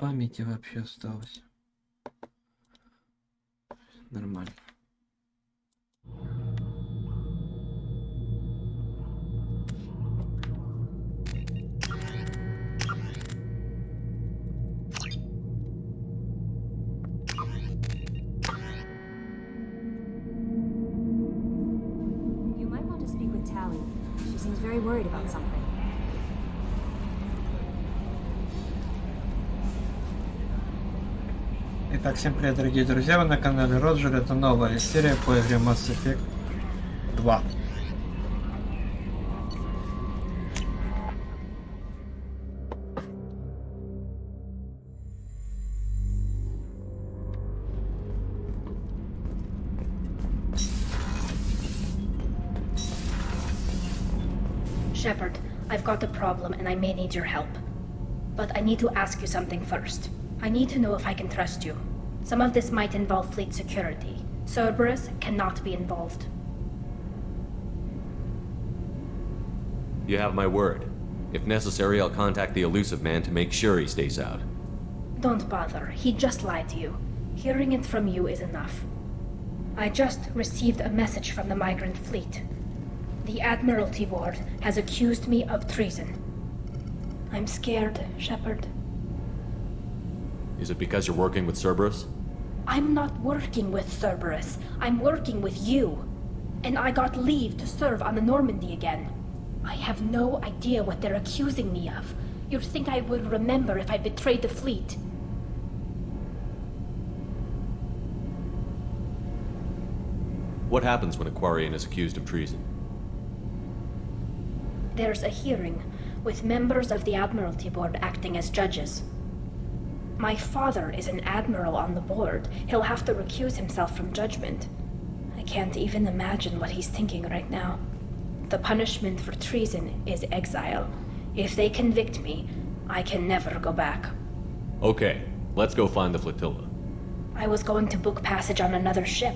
памяти вообще осталось. Нормально. You might want to speak with Tally. She seems very worried about something. Итак, всем привет, дорогие друзья, вы на канале Роджер, это новая серия по игре Mass Effect 2. Shepard, I've got a problem and I may need your help. But I need to ask you something first. I need to know if I can trust you. Some of this might involve fleet security. Cerberus cannot be involved. You have my word. If necessary, I'll contact the elusive man to make sure he stays out. Don't bother. He just lied to you. Hearing it from you is enough. I just received a message from the migrant fleet. The Admiralty Board has accused me of treason. I'm scared, Shepard. Is it because you're working with Cerberus? I'm not working with Cerberus. I'm working with you. And I got leave to serve on the Normandy again. I have no idea what they're accusing me of. You'd think I would remember if I betrayed the fleet. What happens when a Quarian is accused of treason? There's a hearing, with members of the Admiralty Board acting as judges. My father is an admiral on the board. He'll have to recuse himself from judgment. I can't even imagine what he's thinking right now. The punishment for treason is exile. If they convict me, I can never go back. Okay, let's go find the flotilla. I was going to book passage on another ship.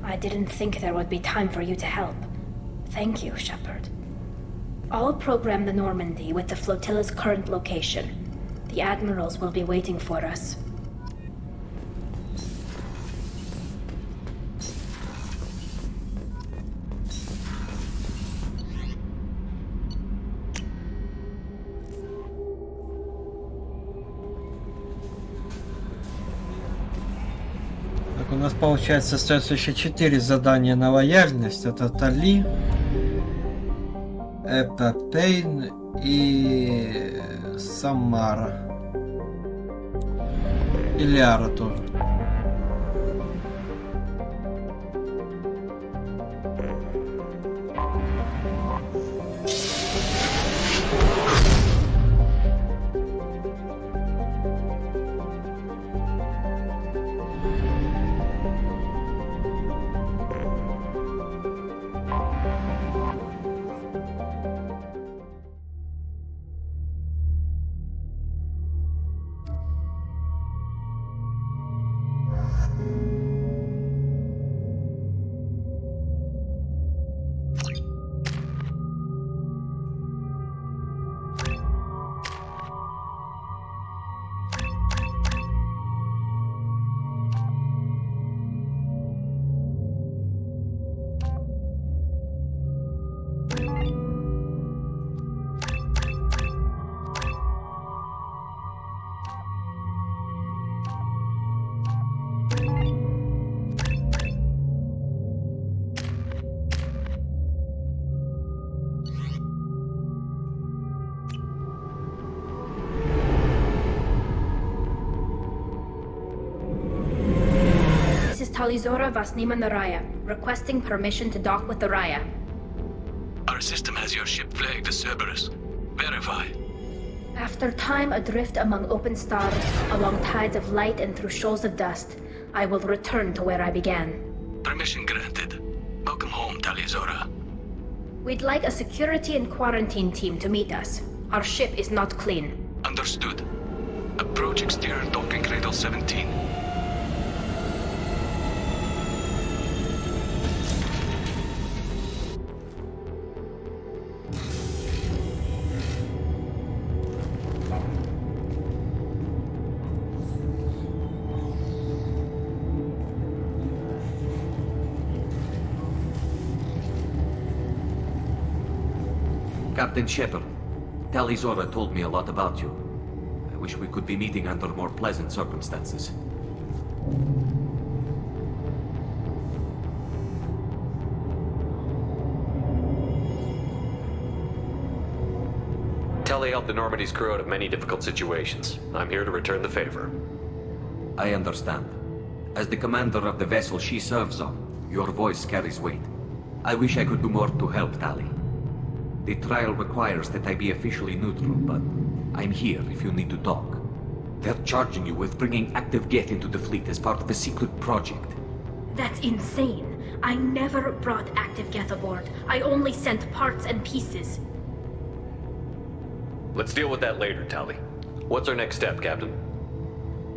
I didn't think there would be time for you to help. Thank you, Shepard. I'll program the Normandy with the flotilla's current location. The admirals will be waiting for us. Так, у нас получается остается еще 4 задания на лояльность. Это Тали, это Пейн и Самара. И Ляра тоже. Talizora Vasnima Naraya, requesting permission to dock with the Raya. Our system has your ship flagged as Cerberus. Verify. After time adrift among open stars, along tides of light and through shoals of dust, I will return to where I began. Permission granted. Welcome home, Talizora. We'd like a security and quarantine team to meet us. Our ship is not clean. Understood. Approach exterior docking cradle 17. Captain Shepard, Tali Zora told me a lot about you. I wish we could be meeting under more pleasant circumstances. Tali helped the Normandy's crew out of many difficult situations. I'm here to return the favor. I understand. As the commander of the vessel she serves on, your voice carries weight. I wish I could do more to help Tali. The trial requires that I be officially neutral, but I'm here if you need to talk. They're charging you with bringing active Geth into the fleet as part of a secret project. That's insane. I never brought active Geth aboard. I only sent parts and pieces. Let's deal with that later, Tali. What's our next step, Captain?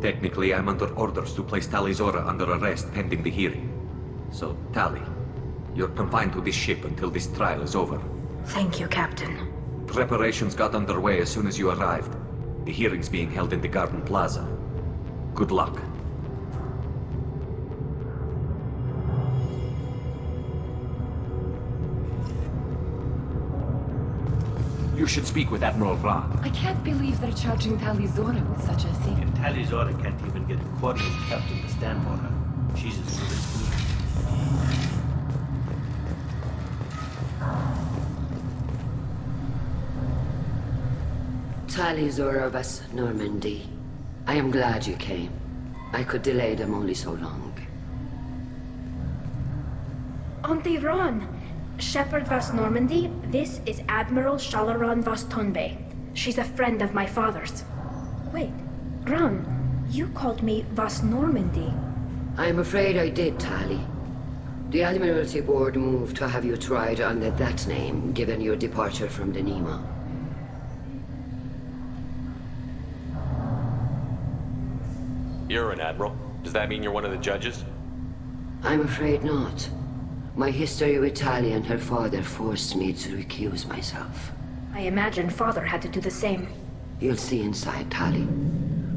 Technically, I'm under orders to place Tali Zora under arrest pending the hearing. So, Tali, you're confined to this ship until this trial is over. Thank you, Captain. Preparations got underway as soon as you arrived. The hearing's being held in the Garden Plaza. Good luck. You should speak with Admiral Ra. I can't believe they're charging Tali Zora with such a thing. If Tali Zora can't even get a coordinate captain to stand for her, she's as good as me. Tali Zora vas Normandy. I am glad you came. I could delay them only so long. Auntie Ron! Shepard Vas Normandy, this is Admiral Shalaran Vas Tonbe. She's a friend of my father's. Wait, Ron, you called me Vas Normandy. I'm afraid I did, Tali. The Admiralty Board moved to have you tried under that name, given your departure from the Nima. You're an admiral. Does that mean you're one of the judges? I'm afraid not. My history with Tali and her father forced me to recuse myself. I imagine father had to do the same. You'll see inside, Tali.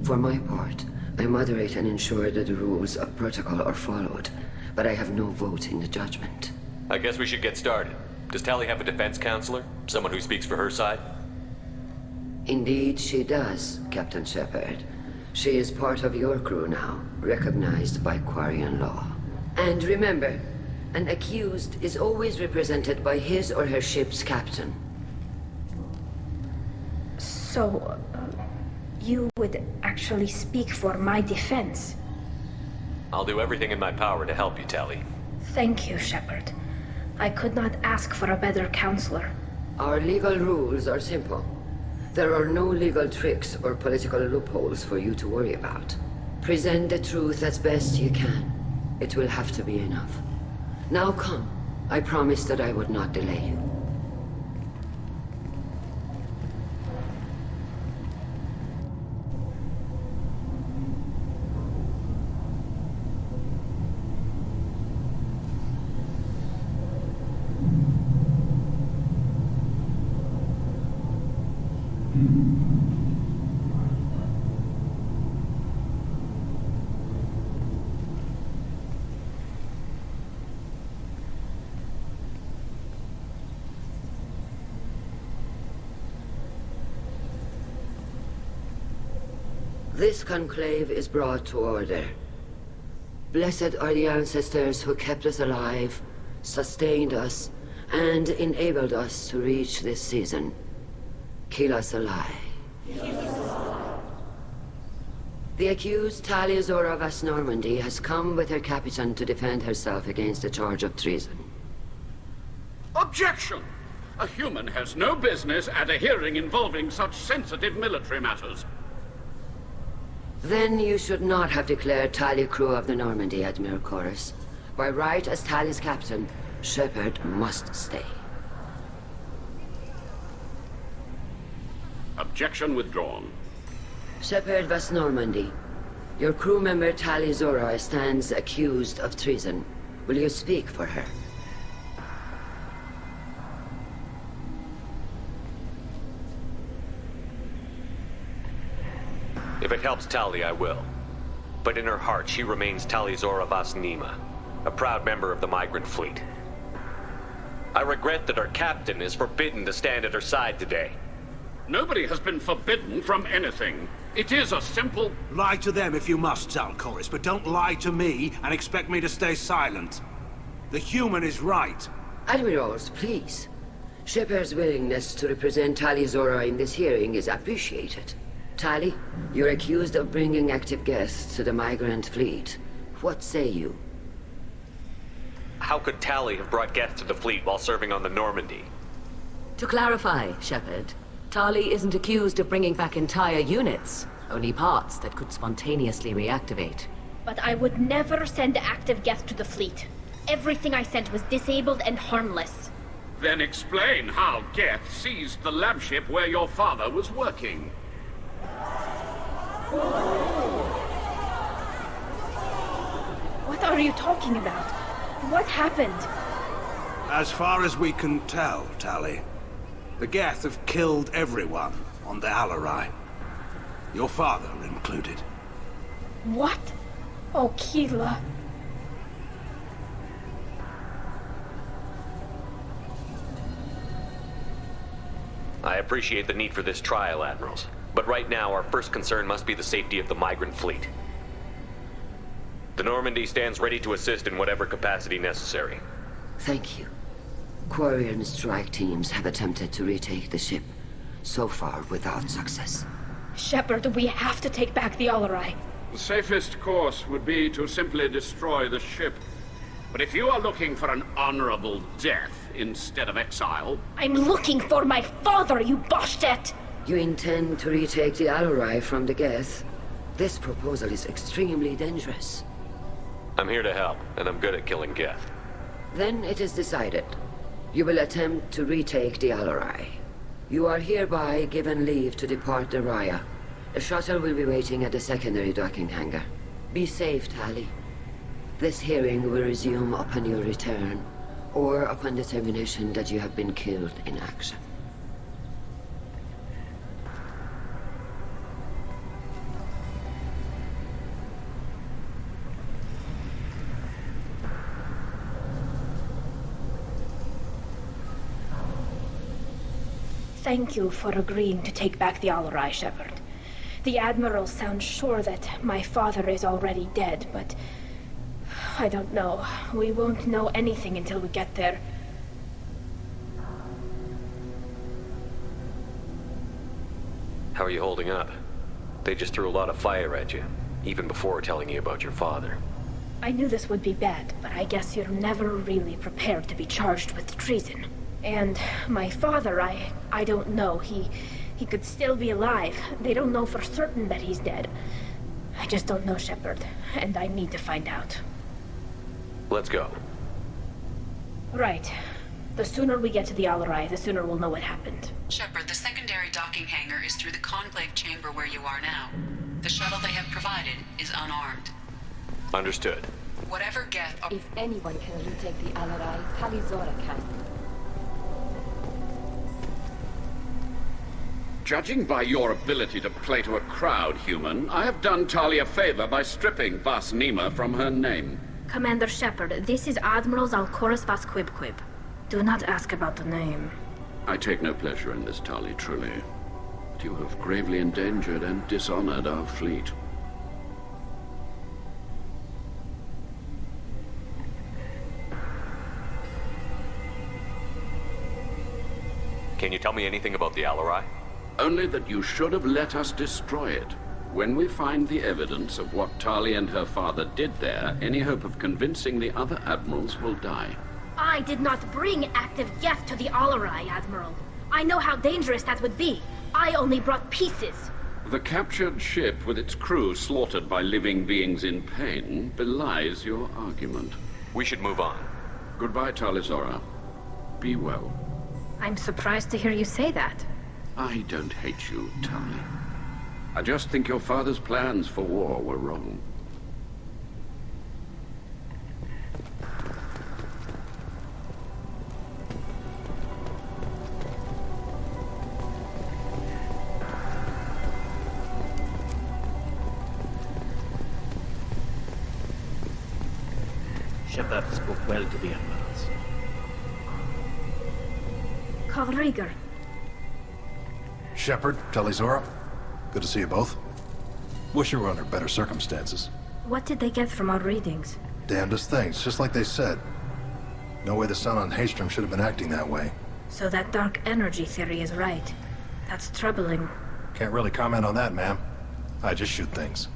For my part, I moderate and ensure that the rules of protocol are followed, but I have no vote in the judgment. I guess we should get started. Does Tali have a defense counselor? Someone who speaks for her side? Indeed, she does, Captain Shepard. She is part of your crew now, recognized by Quarian law. And remember, an accused is always represented by his or her ship's captain. So, you would actually speak for my defense? I'll do everything in my power to help you, Tali. Thank you, Shepard. I could not ask for a better counselor. Our legal rules are simple. There are no legal tricks or political loopholes for you to worry about. Present the truth as best you can. It will have to be enough. Now come. I promised that I would not delay you. This conclave is brought to order. Blessed are the ancestors who kept us alive, sustained us, and enabled us to reach this season. Kill us alive. The accused Tali Zora Vas Normandy has come with her captain to defend herself against a charge of treason. Objection! A human has no business at a hearing involving such sensitive military matters. Then you should not have declared Tali crew of the Normandy, Admiral Chorus. By right as Tali's captain, Shepard must stay. Objection withdrawn. Shepard Vas Normandy, your crew member Tali Zora stands accused of treason. Will you speak for her? If it helps Tali, I will. But in her heart, she remains Tali Zora Vas Nima, a proud member of the migrant fleet. I regret that our captain is forbidden to stand at her side today. Nobody has been forbidden from anything. It is a simple... Lie to them if you must, Zalcoris, but don't lie to me and expect me to stay silent. The human is right. Admirals, please. Shepard's willingness to represent Tali Zora in this hearing is appreciated. Tali, you're accused of bringing active guests to the migrant fleet. What say you? How could Tali have brought guests to the fleet while serving on the Normandy? To clarify, Shepard, Tali isn't accused of bringing back entire units, only parts that could spontaneously reactivate. But I would never send active guests to the fleet. Everything I sent was disabled and harmless. Then explain how Geth seized the lab ship where your father was working. What are you talking about? What happened? As far as we can tell, Tali, the Geth have killed everyone on the Alarai. Your father included. What? Oh, Keela. I appreciate the need for this trial, Admirals. But right now, our first concern must be the safety of the migrant fleet. The Normandy stands ready to assist in whatever capacity necessary. Thank you. Quarry and strike teams have attempted to retake the ship, so far without success. Shepard, we have to take back the Alarai. The safest course would be to simply destroy the ship. But if you are looking for an honorable death instead of exile... I'm looking for my father, you Boshtet! You intend to retake the Alarai from the Geth? This proposal is extremely dangerous. I'm here to help, and I'm good at killing Geth. Then it is decided. You will attempt to retake the Alarai. You are hereby given leave to depart the Raya. A shuttle will be waiting at the secondary docking hangar. Be safe, Tali. This hearing will resume upon your return, or upon determination that you have been killed in action. Thank you for agreeing to take back the Alarai, Shepard. The Admiral sounds sure that my father is already dead, but... I don't know. We won't know anything until we get there. How are you holding up? They just threw a lot of fire at you, even before telling you about your father. I knew this would be bad, but I guess you're never really prepared to be charged with treason. And my father, I don't know. He could still be alive. They don't know for certain that he's dead. I just don't know, Shepard, and I need to find out. Let's go. Right. The sooner we get to the Alarai, the sooner we'll know what happened. Shepard, the secondary docking hangar is through the conclave chamber where you are now. The shuttle they have provided is unarmed. Understood. Whatever Geth... If anyone can retake the Alarai, Tali Zora can. Judging by your ability to play to a crowd, human, I have done Tali a favor by stripping Vas Nima from her name. Commander Shepard, this is Admiral Zalcoris Vas Quibquib. Do not ask about the name. I take no pleasure in this, Tali, truly. But you have gravely endangered and dishonored our fleet. Can you tell me anything about the Alarai? Only that you should have let us destroy it. When we find the evidence of what Tali and her father did there, any hope of convincing the other admirals will die. I did not bring active Geth to the Alarai, Admiral. I know how dangerous that would be. I only brought pieces. The captured ship with its crew slaughtered by living beings in pain belies your argument. We should move on. Goodbye, Tali Zora. Be well. I'm surprised to hear you say that. I don't hate you, Tali. I just think your father's plans for war were wrong. Shepard spoke well to the Admirals. Call Rieger. Shepard, Telizora, good to see you both. Wish you were under better circumstances. What did they get from our readings? Damnedest things, just like they said. No way the sun on Haystrom should have been acting that way. So that dark energy theory is right. That's troubling. Can't really comment on that, ma'am. I just shoot things.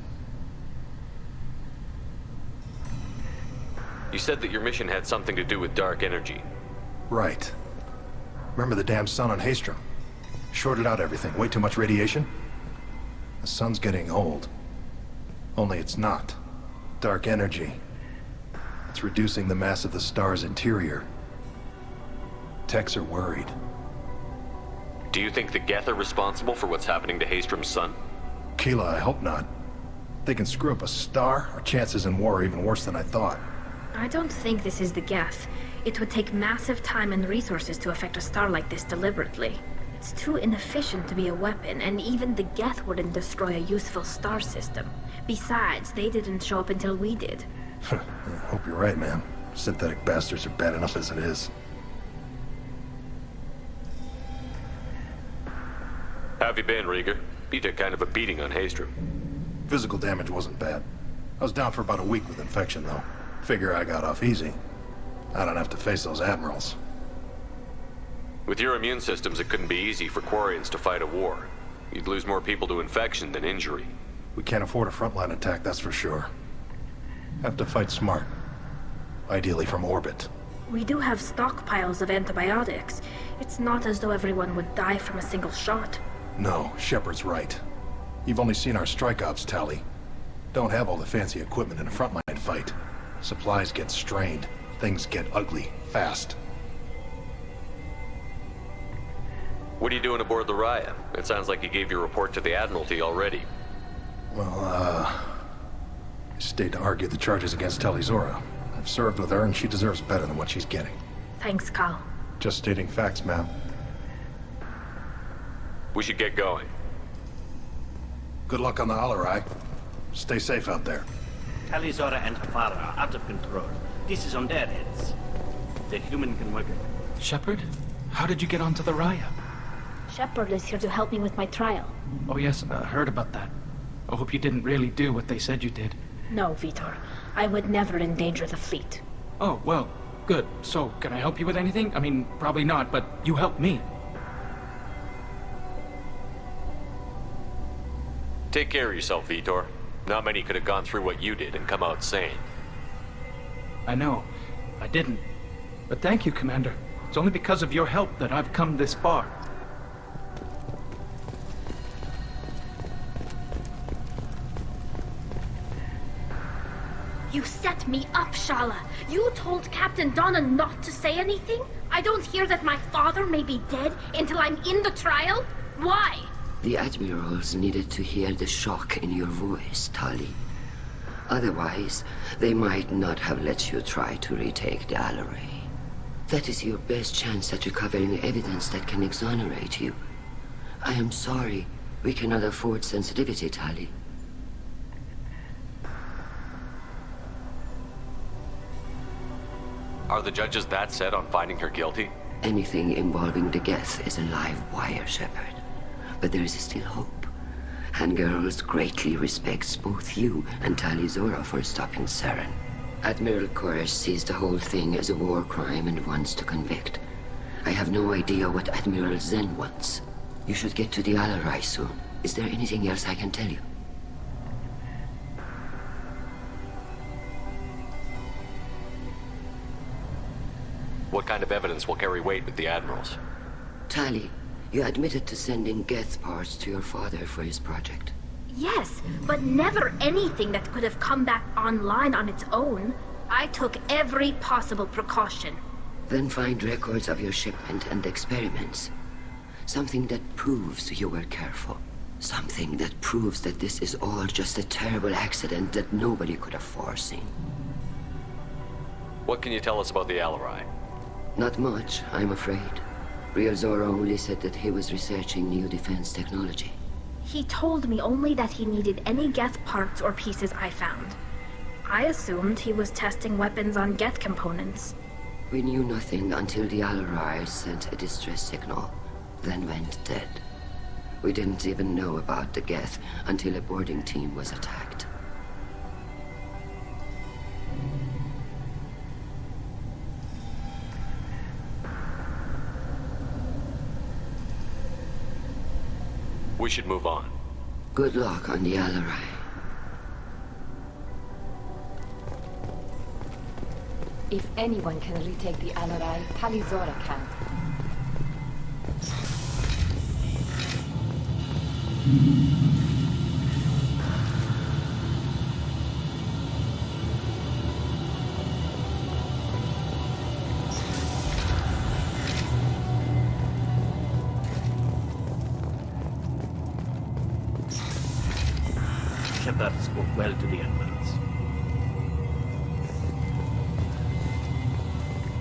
You said that your mission had something to do with dark energy. Right. Remember the damn sun on Haystrom? Shorted out everything. Way too much radiation? The sun's getting old. Only it's not. Dark energy. It's reducing the mass of the star's interior. Techs are worried. Do you think the Geth are responsible for what's happening to Haystrom's sun? Keela, I hope not. If they can screw up a star, our chances in war are even worse than I thought. I don't think this is the Geth. It would take massive time and resources to affect a star like this deliberately. It's too inefficient to be a weapon, and even the Geth wouldn't destroy a useful star system. Besides, they didn't show up until we did. I hope you're right, man. Synthetic bastards are bad enough as it is. How have you been, Rieger? You took kind of a beating on Haystrom. Physical damage wasn't bad. I was down for about a week with infection, though. Figure I got off easy. I don't have to face those admirals. With your immune systems, it couldn't be easy for Quarians to fight a war. You'd lose more people to infection than injury. We can't afford a frontline attack, that's for sure. Have to fight smart. Ideally from orbit. We do have stockpiles of antibiotics. It's not as though everyone would die from a single shot. No, Shepard's right. You've only seen our strike ops tally. Don't have all the fancy equipment in a frontline fight. Supplies get strained. Things get ugly, fast. What are you doing aboard the Raya? It sounds like you gave your report to the Admiralty already. Well, I stayed to argue the charges against Telizora. I've served with her and she deserves better than what she's getting. Thanks, Cal. Just stating facts, ma'am. We should get going. Good luck on the Alarai. Stay safe out there. Telizora and her father are out of control. This is on their heads. The human can work it. Shepard? How did you get onto the Raya? Shepard is here to help me with my trial. Oh yes, heard about that. I hope you didn't really do what they said you did. No, Vitor. I would never endanger the fleet. Oh, well, good. So, can I help you with anything? I mean, probably not, but you helped me. Take care of yourself, Vitor. Not many could have gone through what you did and come out sane. I know. I didn't. But thank you, Commander. It's only because of your help that I've come this far. You set me up, Shala. You told Captain Donna not to say anything? I don't hear that my father may be dead until I'm in the trial? Why? The admirals needed to hear the shock in your voice, Tali. Otherwise, they might not have let you try to retake the Alarai. That is your best chance at recovering evidence that can exonerate you. I am sorry. We cannot afford sensitivity, Tali. Are the judges that set on finding her guilty? Anything involving the Geth is a live wire, Shepard. But there is still hope. And Girls greatly respects both you and Telizora for stopping Saren. Admiral Koresh sees the whole thing as a war crime and wants to convict. I have no idea what Admiral Zen wants. You should get to the Alarai soon. Is there anything else I can tell you? What kind of evidence will carry weight with the admirals? Tali, you admitted to sending Geth parts to your father for his project. Yes, but never anything that could have come back online on its own. I took every possible precaution. Then find records of your shipment and experiments. Something that proves you were careful. Something that proves that this is all just a terrible accident that nobody could have foreseen. What can you tell us about the Alarai? Not much, I'm afraid. Real Zora only said that he was researching new defense technology. He told me only that he needed any Geth parts or pieces I found. I assumed he was testing weapons on Geth components. We knew nothing until the Alarai sent a distress signal, then went dead. We didn't even know about the Geth until a boarding team was attacked. We should move on. Good luck on the Alarai. If anyone can retake the Alarai, Talizora can. Shepard spoke well to the Admirals.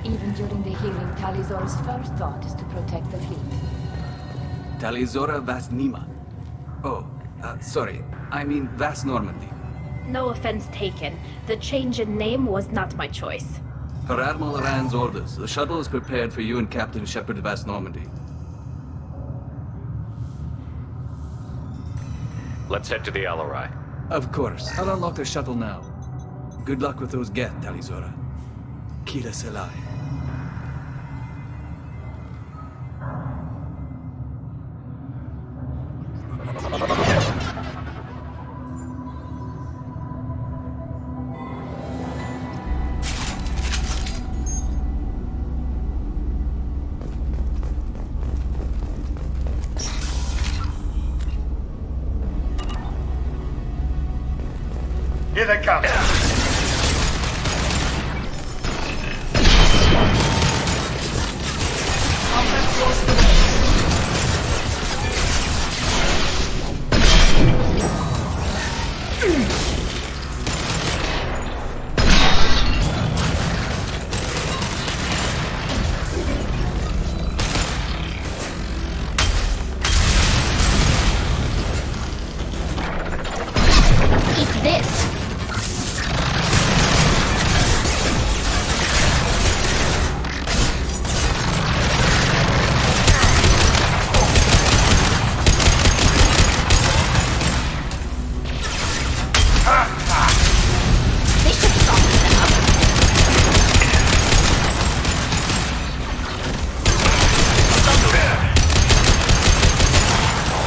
Even during the healing, Talizora's first thought is to protect the fleet. Talizora Vas Nima. Oh, sorry. I mean Vas Normandy. No offense taken. The change in name was not my choice. Per Admiral Rand's orders, the shuttle is prepared for you and Captain Shepard Vas Normandy. Let's head to the Alarai. Of course. I'll unlock the shuttle now. Good luck with those Geth, Talizora. Kila Selai. Here they come. Eat this!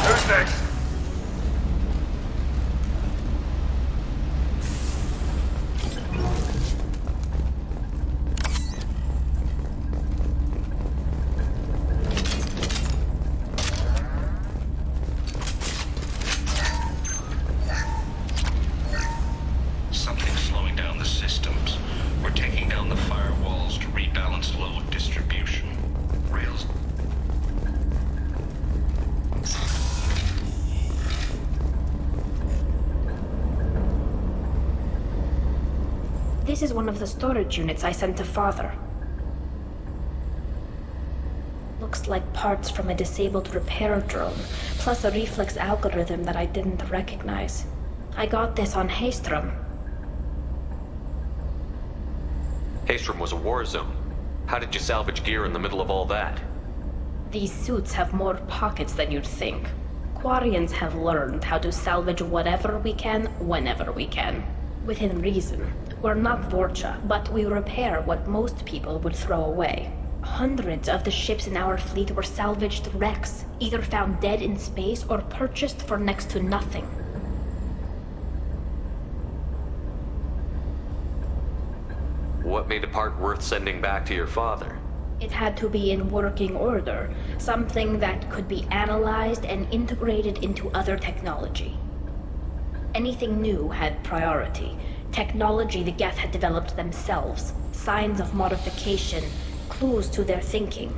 Who's next? Something's slowing down the systems. We're taking down the firewalls to rebalance load distribution. Rails. This is one of the storage units I sent to Father. Looks like parts from a disabled repair drone, plus a reflex algorithm that I didn't recognize. I got this on Haystrom. Haystrom was a war zone. How did you salvage gear in the middle of all that? These suits have more pockets than you'd think. Quarians have learned how to salvage whatever we can, whenever we can. Within reason. We're not Vorcha, but we repair what most people would throw away. Hundreds of the ships in our fleet were salvaged wrecks, either found dead in space or purchased for next to nothing. What made a part worth sending back to your father? It had to be in working order, something that could be analyzed and integrated into other technology. Anything new had priority. Technology the Geth had developed themselves, signs of modification, clues to their thinking.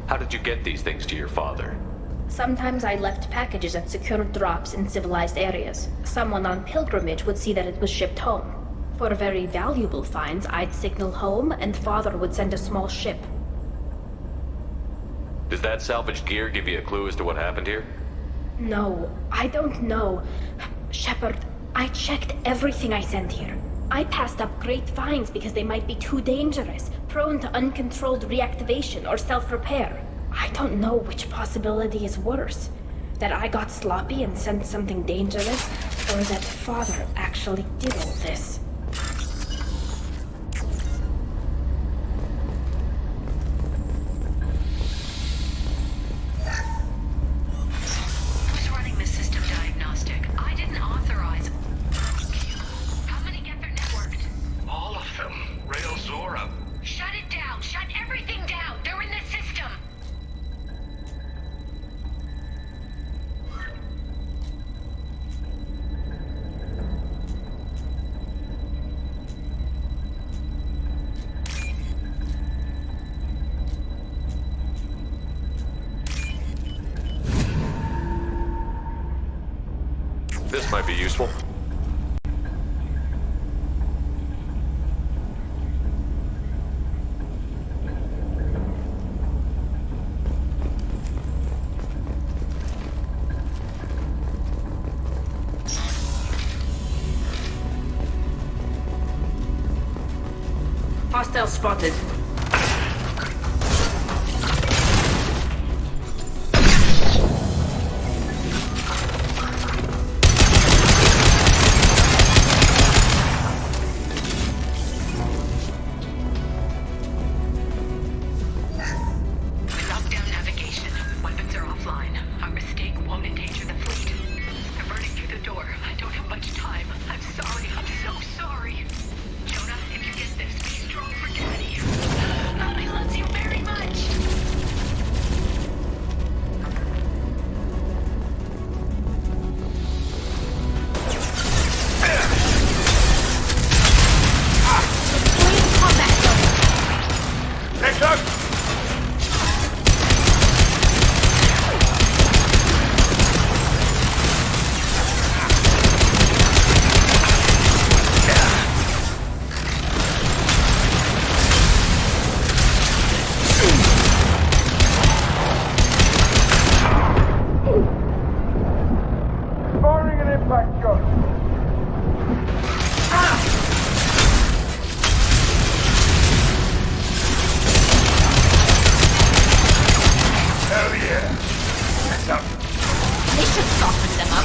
How did you get these things to your father? Sometimes I left packages at secure drops in civilized areas. Someone on pilgrimage would see that it was shipped home. For very valuable finds, I'd signal home, and Father would send a small ship. Does that salvaged gear give you a clue as to what happened here? No, I don't know. Shepard, I checked everything I sent here. I passed up grapevines because they might be too dangerous, prone to uncontrolled reactivation or self-repair. I don't know which possibility is worse. That I got sloppy and sent something dangerous, or that Father actually did all this. Who's running the system diagnostic? I didn't authorize. How many get their networked? All of them. Rail Zora. Shut it down. Shut everything down. They're in the system. This might be useful. Hostile spotted. Lockdown navigation. Weapons are offline. Our mistake won't endanger the fleet. They're burning through the door. I don't have much time. I'm sorry. I'm so sorry. Jonah, if you get this, be strong for Daddy. I love you very much. Next up! Firing an impact shot. Hell yeah. Next up. They should soften them up.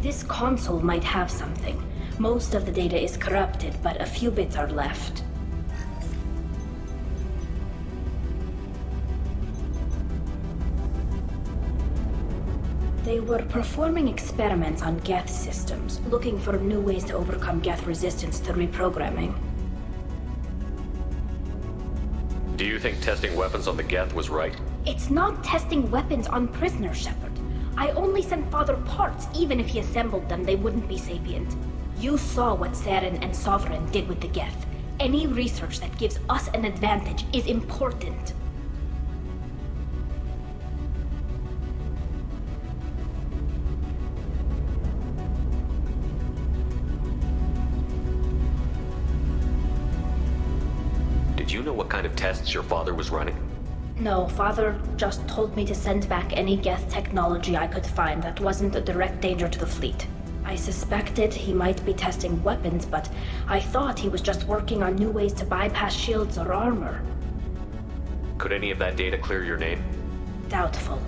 This console might have something. Most of the data is corrupted, but a few bits are left. They were performing experiments on Geth systems, looking for new ways to overcome Geth resistance to reprogramming. Do you think testing weapons on the Geth was right? It's not testing weapons on prisoners, Shepard. I only sent Father parts. Even if he assembled them, they wouldn't be sapient. You saw what Saren and Sovereign did with the Geth. Any research that gives us an advantage is important. Did you know what kind of tests your father was running? No, Father just told me to send back any Geth technology I could find that wasn't a direct danger to the fleet. I suspected he might be testing weapons, but I thought he was just working on new ways to bypass shields or armor. Could any of that data clear your name? Doubtful.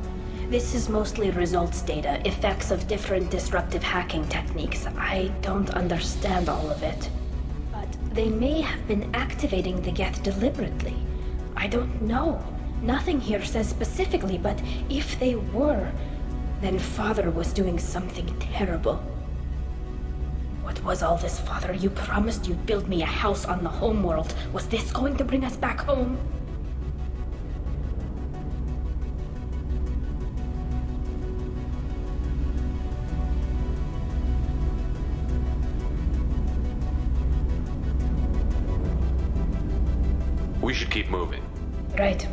This is mostly results data, effects of different disruptive hacking techniques. I don't understand all of it. But they may have been activating the Geth deliberately. I don't know. Nothing here says specifically, but if they were, then Father was doing something terrible. What was all this, Father? You promised you'd build me a house on the homeworld. Was this going to bring us back home? We should keep moving. Right.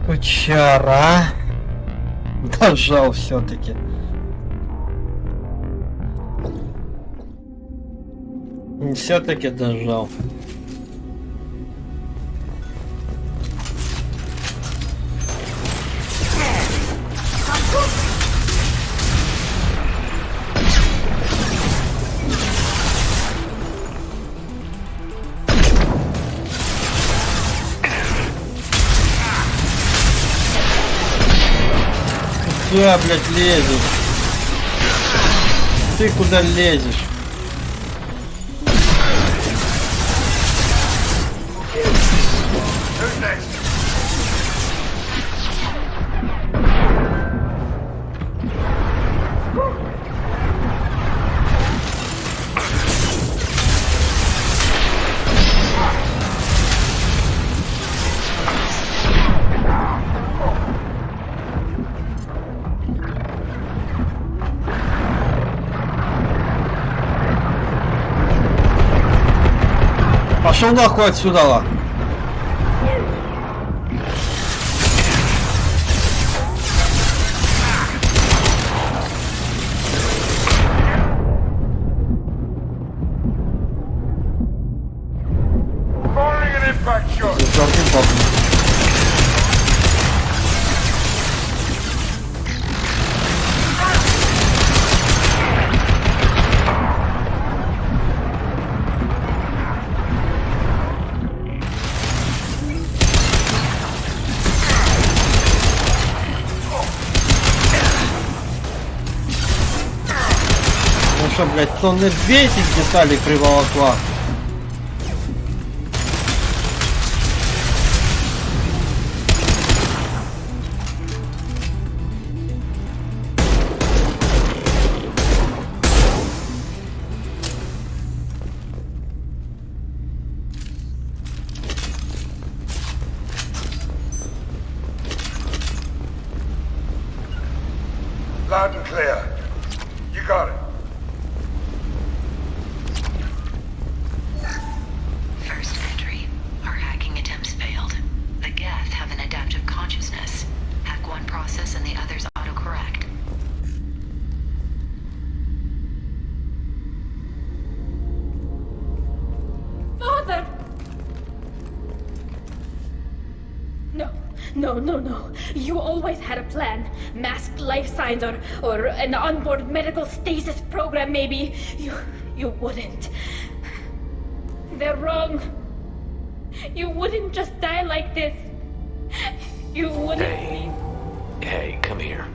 Кучара. Дожал все-таки. Все-таки дожал. Куда, блядь, лезешь? Ты куда лезешь? Пошел нахуй отсюда, ла. Что, блядь, тонны 200 деталей приволокла. Loud and clear. You got it. No. You always had a plan. Masked life signs or an onboard medical stasis program, maybe. You wouldn't. They're wrong. You wouldn't just die like this. You wouldn't. Hey, come here.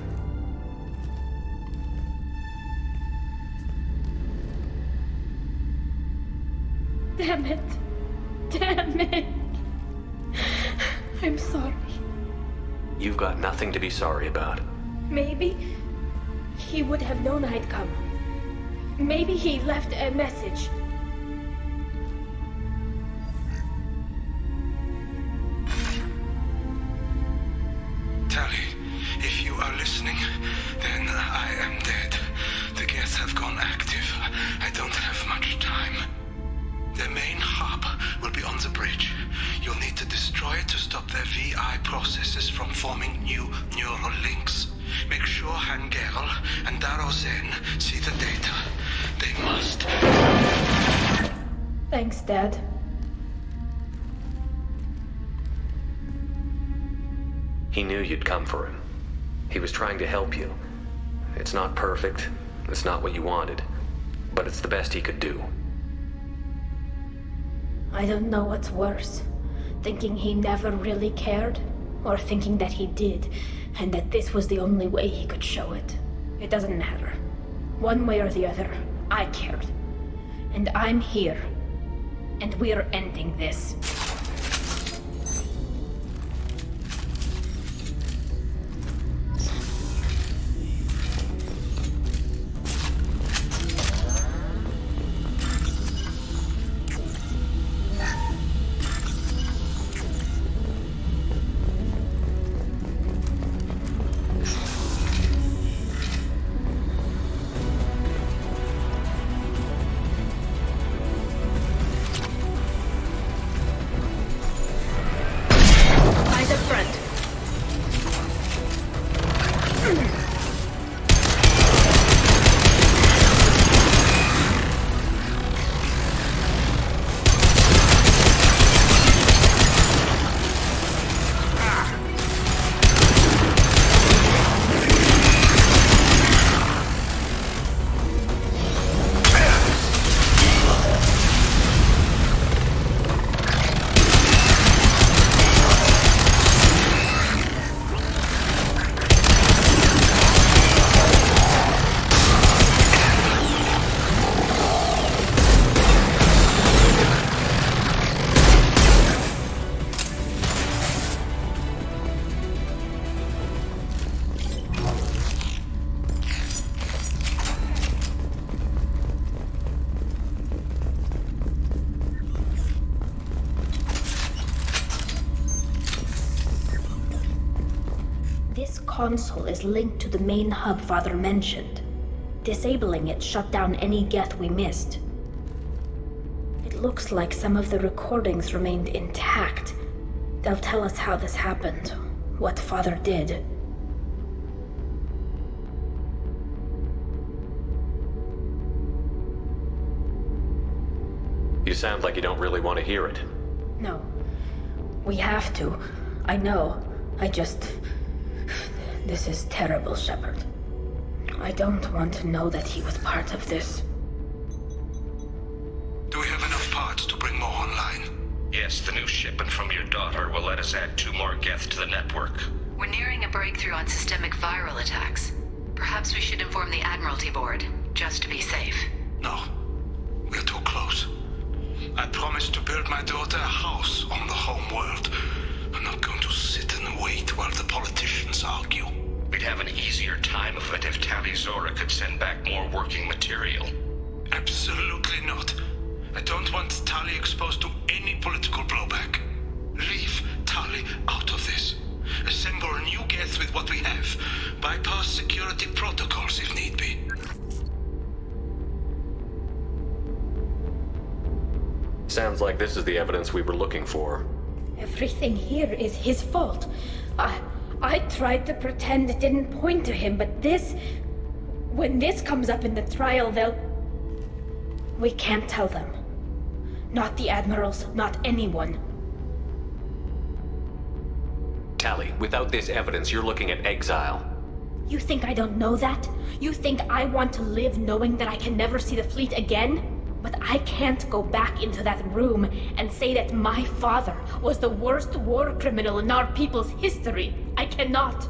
Damn it. I'm sorry. You've got nothing to be sorry about. Maybe he would have known I'd come. Maybe he left a message. Tali, if you are listening, then I am dead. The Geth have gone active. I don't have much time. The main hub will be on the bridge. You'll need to destroy it to stop their VI processes from forming new neural links. Make sure Hangerl and Darozen see the data. They must. Thanks, Dad. He knew you'd come for him. He was trying to help you. It's not perfect. It's not what you wanted. But it's the best he could do. I don't know what's worse. Thinking he never really cared, or thinking that he did, and that this was the only way he could show it. It doesn't matter. One way or the other, I cared. And I'm here. And we're ending this. Console is linked to the main hub Father mentioned. Disabling it shut down any Geth we missed. It looks like some of the recordings remained intact. They'll tell us how this happened, what Father did. You sound like you don't really want to hear it. No. We have to. I know. This is terrible, Shepard. I don't want to know that he was part of this. Do we have enough parts to bring more online? Yes, the new shipment from your daughter will let us add 2 more Geth to the network. We're nearing a breakthrough on systemic viral attacks. Perhaps we should inform the Admiralty Board, just to be safe. No. We're too close. I promised to build my daughter a house on the home world. I'm not going to sit and wait while the politicians argue. We'd have an easier time of it if Tali Zora could send back more working material. Absolutely not. I don't want Tali exposed to any political blowback. Leave Tali out of this. Assemble new Geth with what we have. Bypass security protocols if need be. Sounds like this is the evidence we were looking for. Everything here is his fault. I tried to pretend it didn't point to him, but this... When this comes up in the trial, they'll... We can't tell them. Not the Admirals, not anyone. Tally, without this evidence, you're looking at exile. You think I don't know that? You think I want to live knowing that I can never see the fleet again? But I can't go back into that room and say that my father was the worst war criminal in our people's history. I cannot.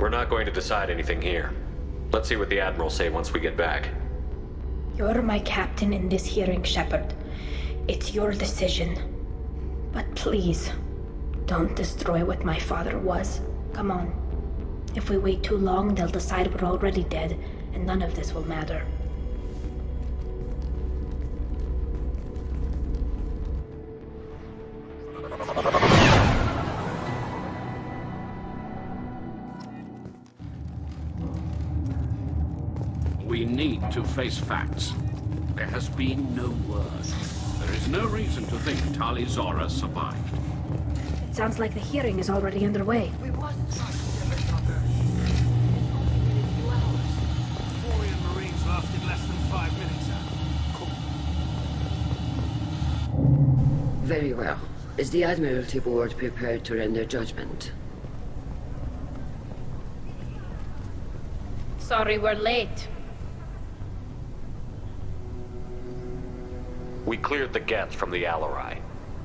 We're not going to decide anything here. Let's see what the Admirals say once we get back. You're my captain in this hearing, Shepard. It's your decision. But please, don't destroy what my father was. Come on. If we wait too long, they'll decide we're already dead, and none of this will matter. We need to face facts. There has been no word. There is no reason to think Tali Zora survived. It sounds like the hearing is already underway. Marines lasted less than 5 minutes. Very well. Is the Admiralty Board prepared to render judgment? Sorry we're late. We cleared the Geth from the Alarai.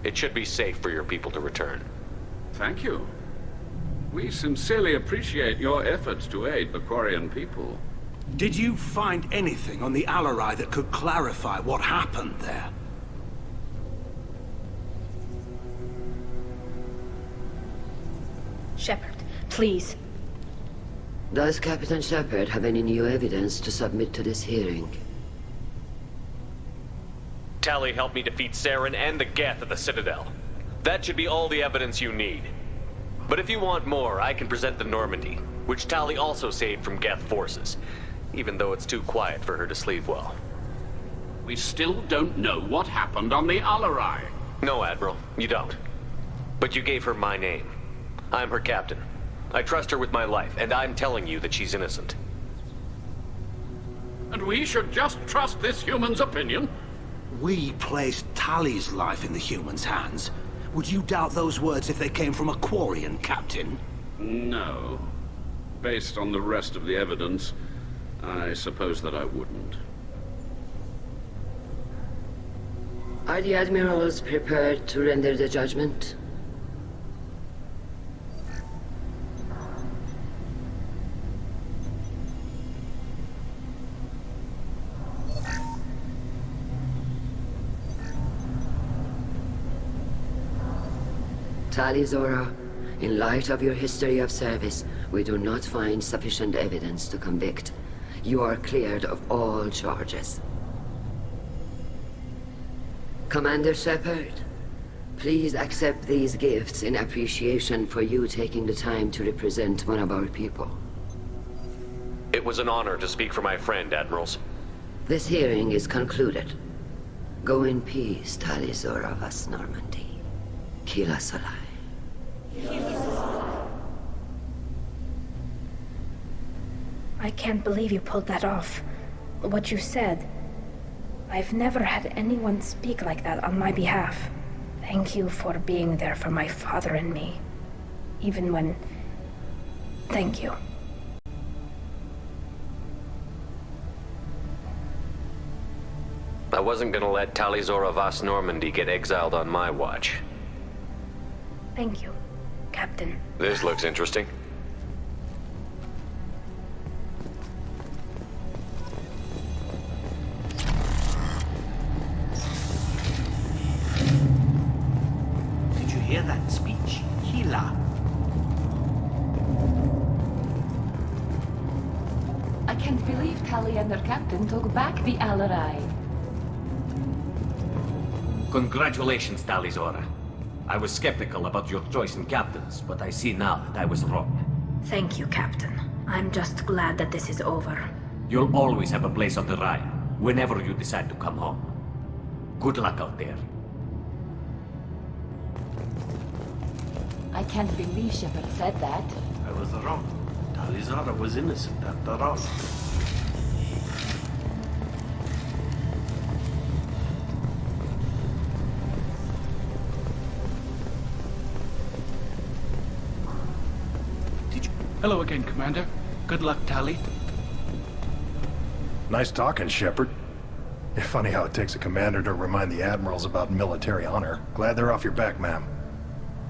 It should be safe for your people to return. Thank you. We sincerely appreciate your efforts to aid the Quarian people. Did you find anything on the Alarai that could clarify what happened there? Shepard, please. Does Captain Shepard have any new evidence to submit to this hearing? Tally helped me defeat Saren and the Geth at the Citadel. That should be all the evidence you need. But if you want more, I can present the Normandy, which Tally also saved from Geth forces, even though it's too quiet for her to sleep well. We still don't know what happened on the Alarai. No, Admiral, you don't. But you gave her my name. I'm her captain. I trust her with my life, and I'm telling you that she's innocent. And we should just trust this human's opinion? We placed Tali's life in the human's hands. Would you doubt those words if they came from a Quarian, Captain? No. Based on the rest of the evidence, I suppose that I wouldn't. Are the Admirals prepared to render the judgment? Tali Zora, in light of your history of service, we do not find sufficient evidence to convict. You are cleared of all charges. Commander Shepard, please accept these gifts in appreciation for you taking the time to represent one of our people. It was an honor to speak for my friend, Admirals. This hearing is concluded. Go in peace, Tali Zora Vas Normandy. Kila Salai. I can't believe you pulled that off. What you said. I've never had anyone speak like that on my behalf. Thank you for being there for my father and me. Even when... Thank you. I wasn't gonna let Tali Zora Vas Normandy get exiled on my watch. Thank you, Captain. This looks interesting. Did you hear that speech? Hila. I can't believe Tali and their captain took back the Alarai. Congratulations, Tali Zora. I was skeptical about your choice in captains, but I see now that I was wrong. Thank you, Captain. I'm just glad that this is over. You'll always have a place on the Rhine, whenever you decide to come home. Good luck out there. I can't believe Shepard said that. I was wrong. Tali Zora was innocent after all. Hello again, Commander. Good luck, Tali. Nice talking, Shepard. Funny how it takes a commander to remind the admirals about military honor. Glad they're off your back, ma'am.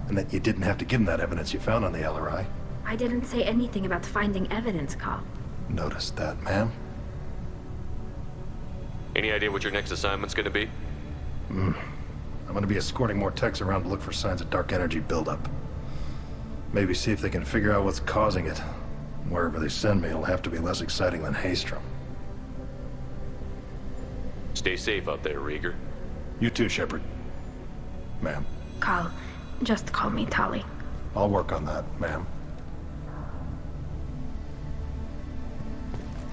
And that you didn't have to give them that evidence you found on the LRI. I didn't say anything about finding evidence, Carl. Noticed that, ma'am. Any idea what your next assignment's gonna be? I'm gonna be escorting more techs around to look for signs of dark energy buildup. Maybe see if they can figure out what's causing it. Wherever they send me, it'll have to be less exciting than Haystrom. Stay safe out there, Rieger. You too, Shepard. Ma'am. Carl, just call me Tali. I'll work on that, ma'am.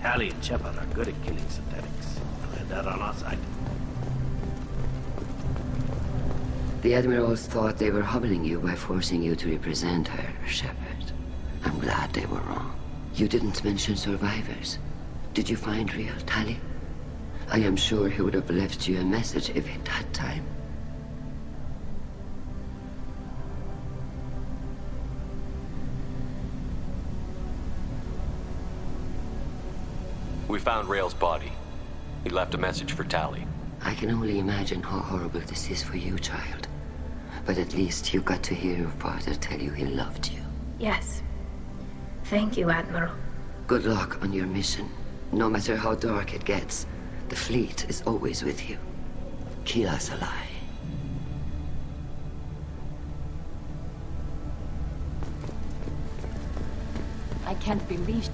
Tali and Shepard are good at killing synthetics. We had that on our side. The Admirals thought they were humbling you by forcing you to represent her, Shepard. I'm glad they were wrong. You didn't mention survivors. Did you find real Tali? I am sure he would have left you a message if he'd had time. We found Rail's body. He left a message for Tali. I can only imagine how horrible this is for you, child. But at least you got to hear your father tell you he loved you. Yes. Thank you, Admiral. Good luck on your mission. No matter how dark it gets, the fleet is always with you. Kila Salai. I can't believe...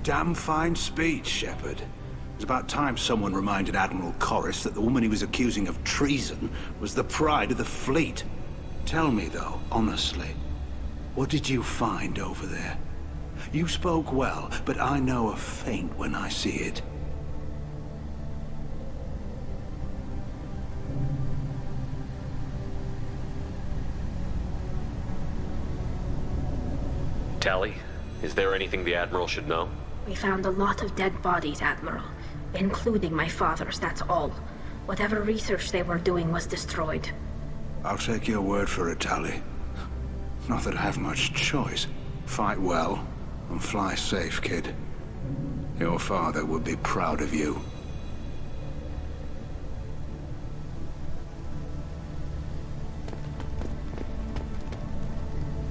Damn fine speech, Shepard. It's about time someone reminded Admiral Corris that the woman he was accusing of treason was the pride of the fleet. Tell me, though, honestly, what did you find over there? You spoke well, but I know a feint when I see it. Tali, is there anything the Admiral should know? We found a lot of dead bodies, Admiral. Including my father's, that's all. Whatever research they were doing was destroyed. I'll take your word for it, Tali. Not that I have much choice. Fight well, and fly safe, kid. Your father would be proud of you.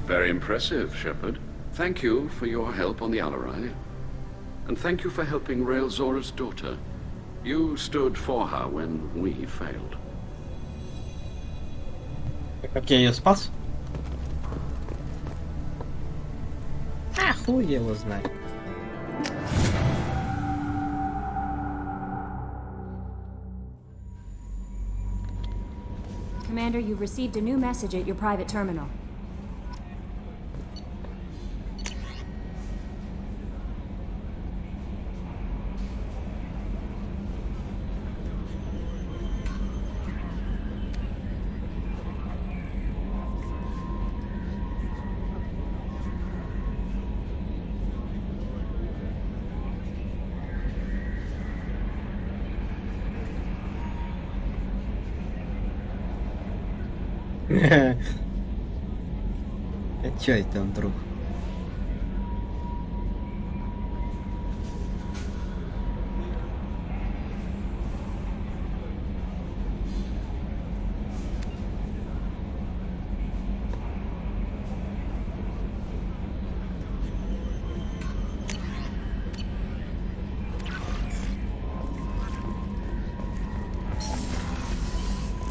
Very impressive, Shepard. Thank you for your help on the LRI. And thank you for helping Rail Zora's daughter. You stood for her when we failed. Как я ее спас? А, хуй его знает. Commander, you've received a new message at your private terminal. Чё это, друг?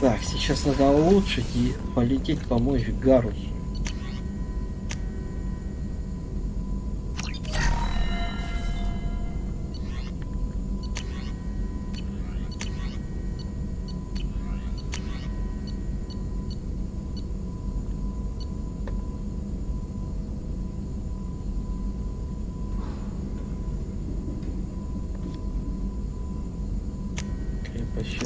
Так, сейчас надо улучшить и полететь помочь Гарусу. Крепость.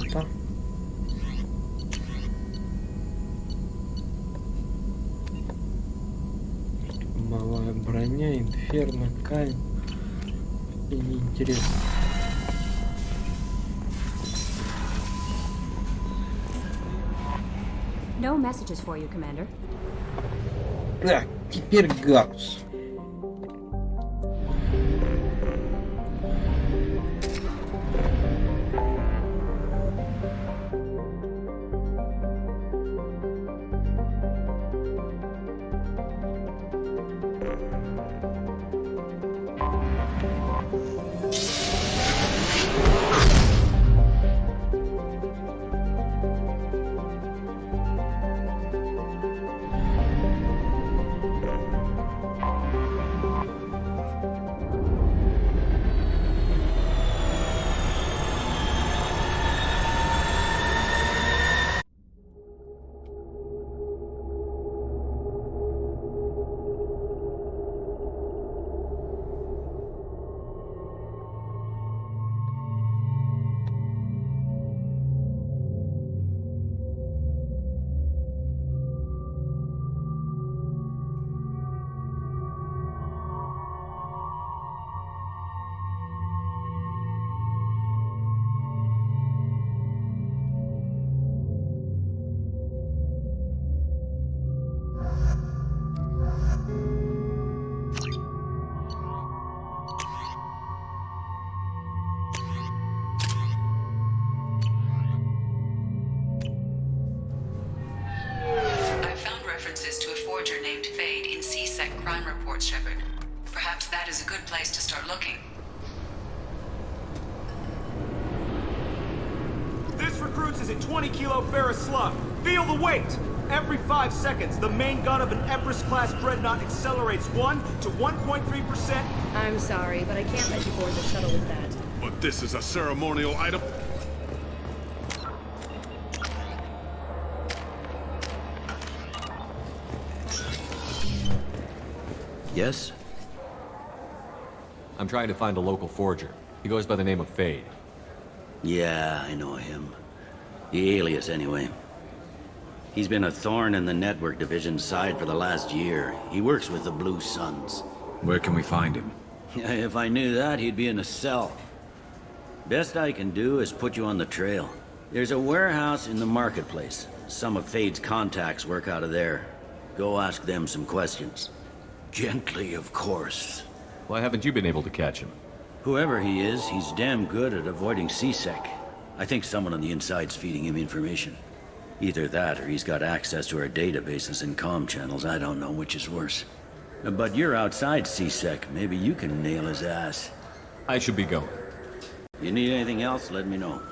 Малая броня, инферно, Кайн. И неинтересно. No messages for you, Commander. Так, теперь Гаус. crime reports, Shepard. Perhaps that is a good place to start looking. This recruits is a 20-kilo ferrous slug. Feel the weight! Every 5 seconds, the main gun of an Everest-class dreadnought accelerates 1 to 1.3%. I'm sorry, but I can't let you board the shuttle with that. But this is a ceremonial item. Yes? I'm trying to find a local forger. He goes by the name of Fade. Yeah, I know him. The alias, anyway. He's been a thorn in the network division's side for the last year. He works with the Blue Suns. Where can we find him? If I knew that, he'd be in a cell. Best I can do is put you on the trail. There's a warehouse in the marketplace. Some of Fade's contacts work out of there. Go ask them some questions. Gently, of course. Why haven't you been able to catch him? Whoever he is, he's damn good at avoiding C-Sec. I think someone on the inside's feeding him information. Either that, or he's got access to our databases and comm channels. I don't know which is worse. But you're outside C-Sec. Maybe you can nail his ass. I should be going. You need anything else, let me know.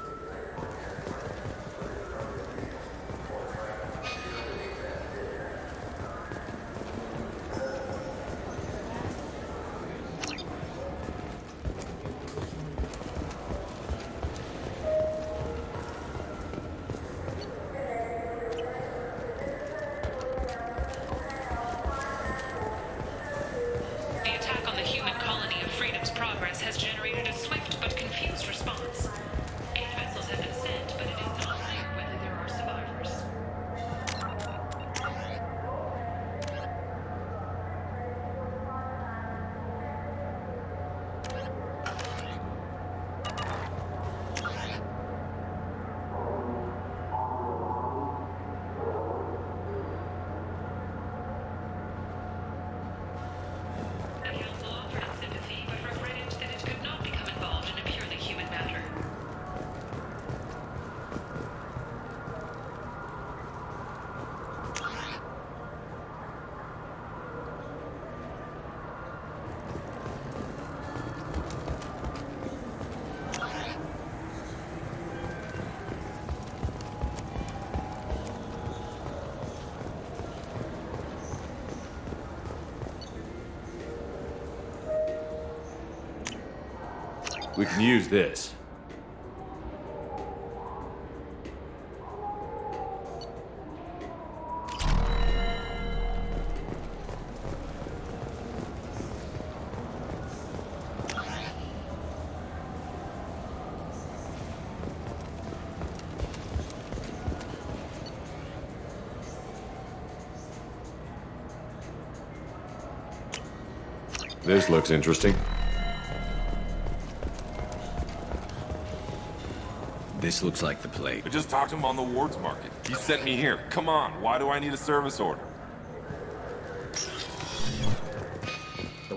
We can use this. This looks interesting. This looks like the plate. I just talked to him on the Wards Market. He sent me here. Come on, why do I need a service order?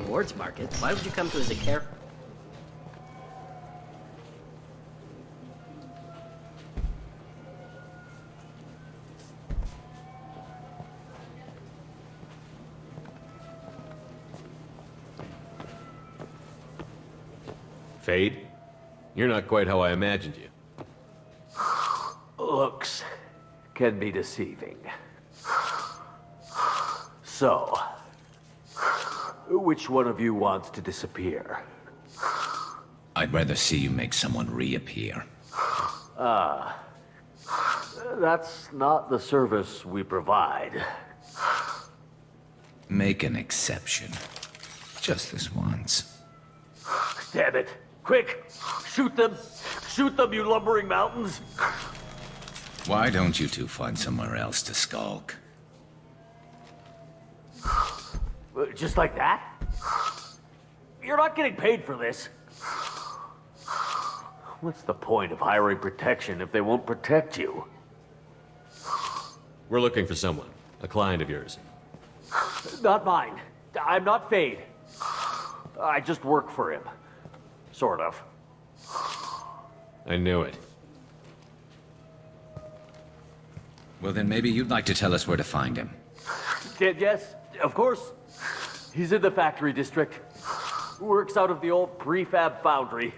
rewards market. Why would you come to as a care? Fade? You're not quite how I imagined you. Looks can be deceiving. So, which one of you wants to disappear? I'd rather see you make someone reappear. That's not the service we provide. Make an exception. Just this once. Damn it. Quick! Shoot them! Shoot them, you lumbering mountains! Why don't you two find somewhere else to skulk? Just like that? You're not getting paid for this. What's the point of hiring protection if they won't protect you? We're looking for someone. A client of yours. Not mine. I'm not Fade. I just work for him. Sort of. I knew it. Well, then maybe you'd like to tell us where to find him. Yes, of course. He's in the factory district. Works out of the old prefab foundry.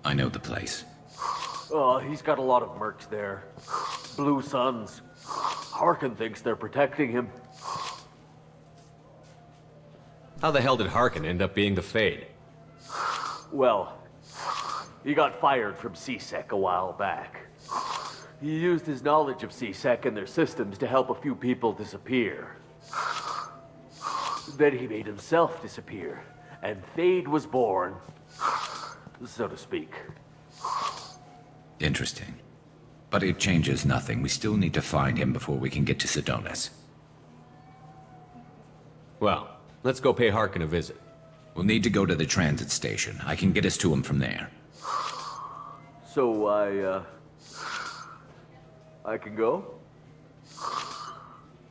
I know the place. Oh, he's got a lot of mercs there. Blue Suns. Harkin thinks they're protecting him. How the hell did Harkin end up being the Fade? Well, he got fired from CSEC a while back. He used his knowledge of CSEC and their systems to help a few people disappear. Then he made himself disappear, and Fade was born, so to speak. Interesting. But it changes nothing. We still need to find him before we can get to Sedonis. Well, let's go pay Harkin a visit. We'll need to go to the transit station. I can get us to him from there. So I can go?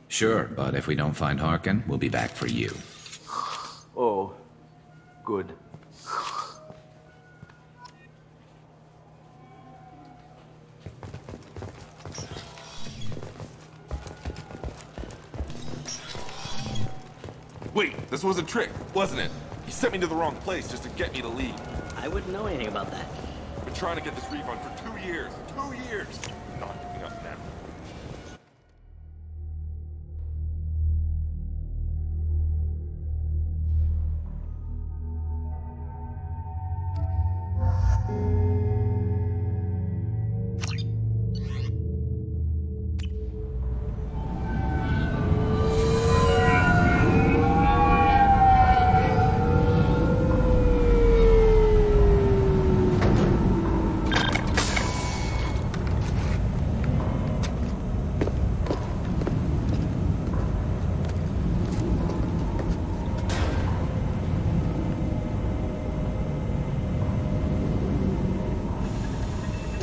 Sure, but if we don't find Harkin, we'll be back for you. Oh, good. Wait, this was a trick, wasn't it? He sent me to the wrong place just to get me to leave. I wouldn't know anything about that. I've been trying to get this refund for 2 years. 2 years! Not giving up now.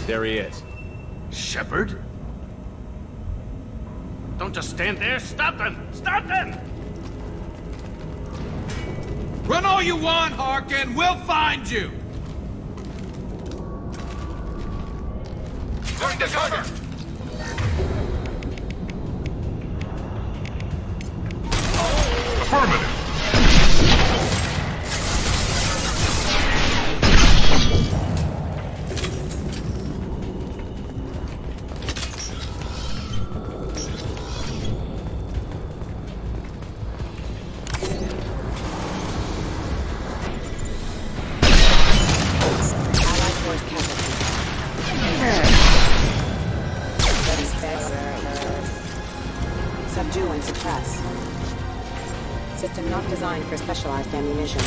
There he is. Shepard? Don't just stand there. Stop them! Stop them! Run all you want, Harkin. We'll find you. Going to cover! Affirmative. Subdue and suppress. System not designed for specialized ammunition.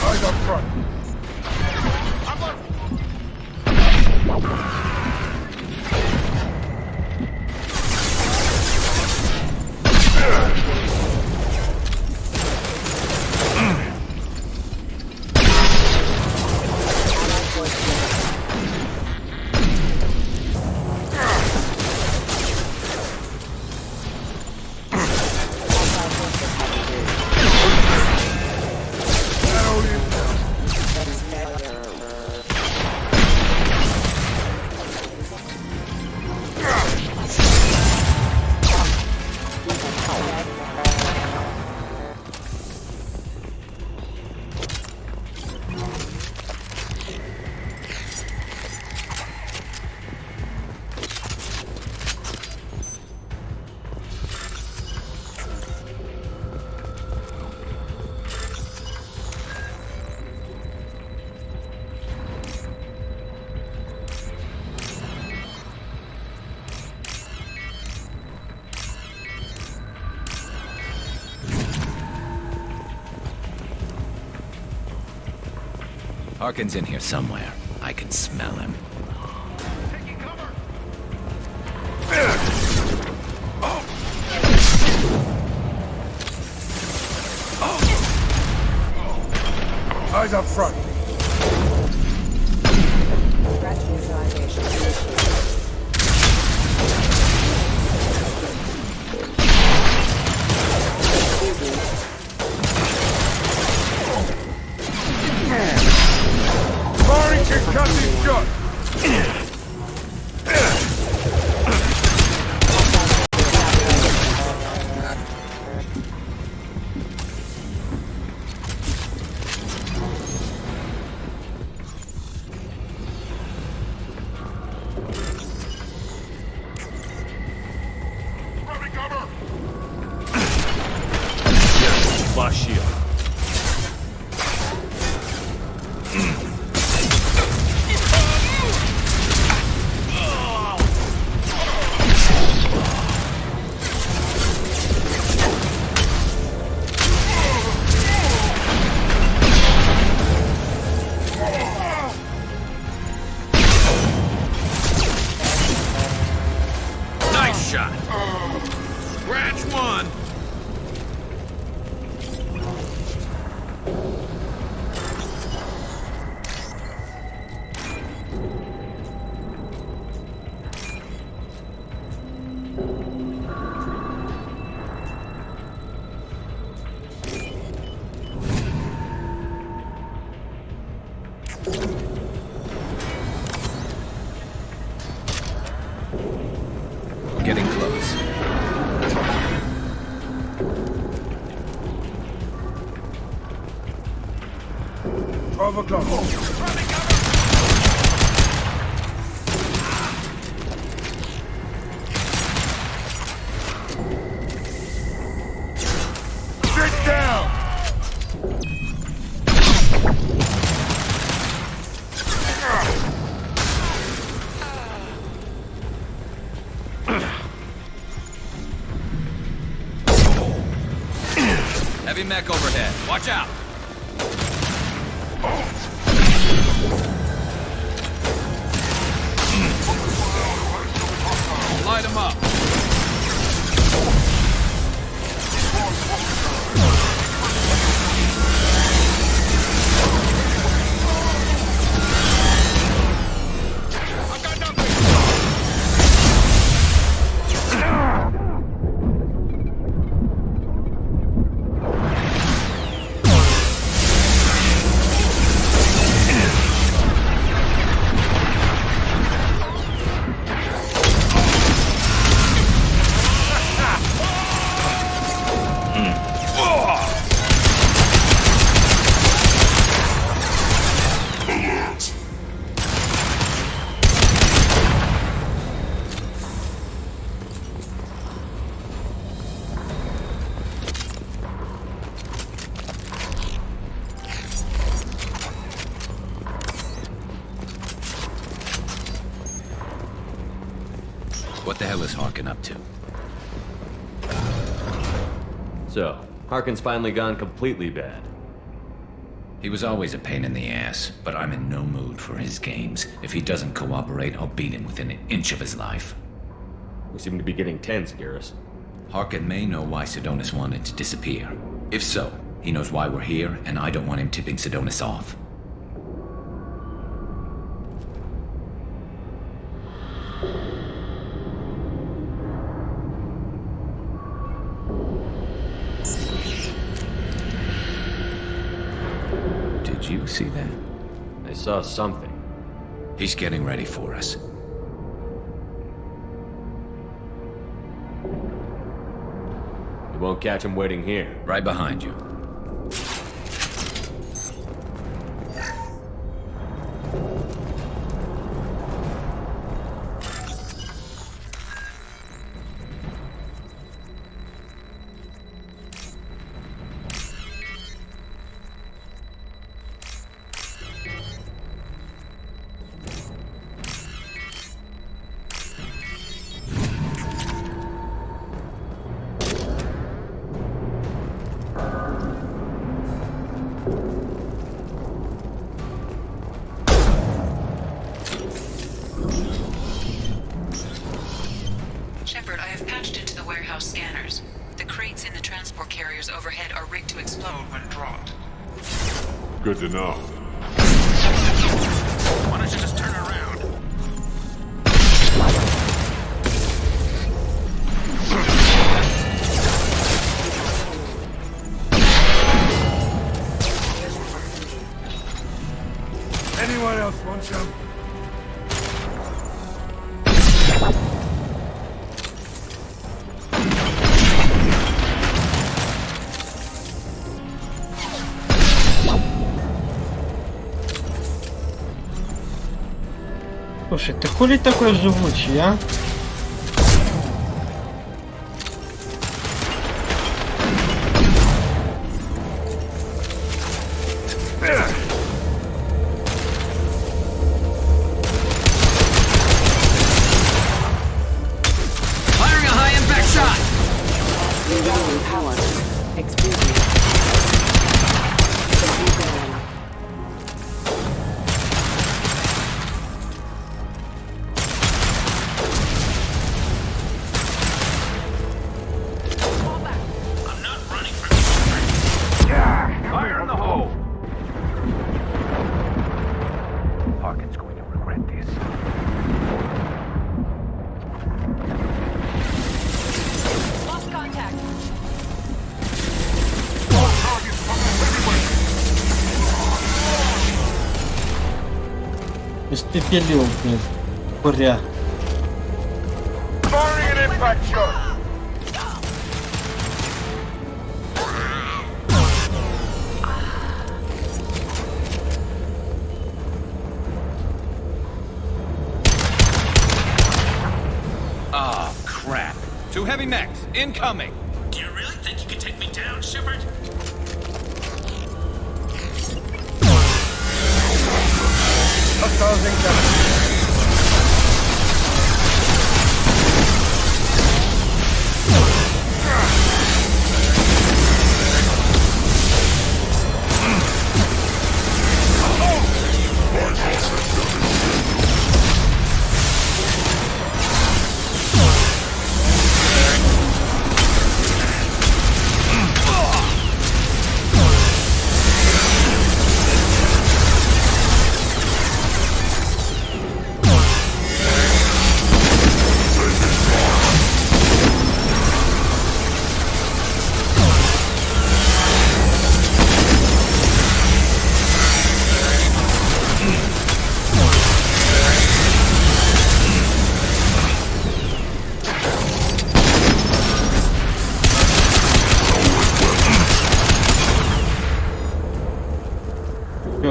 Eyes up front. Harkin's in here somewhere. I can smell him. Eyes up front. Firing concussive shot. Flash shield. Nice shot. Scratch one. Getting close. 12 o'clock. Sit down! Heavy mech overhead. Watch out! Light him up. What the hell is Harkin up to? So, Harkin's finally gone completely bad. He was always a pain in the ass, but I'm in no mood for his games. If he doesn't cooperate, I'll beat him within an inch of his life. We seem to be getting tense, Garrus. Harkin may know why Sidonis wanted to disappear. If so, he knows why we're here, and I don't want him tipping Sidonis off. Did you see that? I saw something. He's getting ready for us. You won't catch him waiting here. Right behind you. Shepard, I have patched into the warehouse scanners. The crates in the transport carriers overhead are rigged to explode when dropped. Good to know. Why don't you just turn around? Anyone else want some? Слушай, ты хули такой живучий, а? Firing a high-impact shot! Regaining power. Experience. Fire in the hole! Harkin's going to regret this. Lost contact. Испепелил, блин, буря. Firing an impact shot! Ah, crap. Two heavy mechs, incoming. Do you really think you can take me down, Shepard? Hostiles incoming.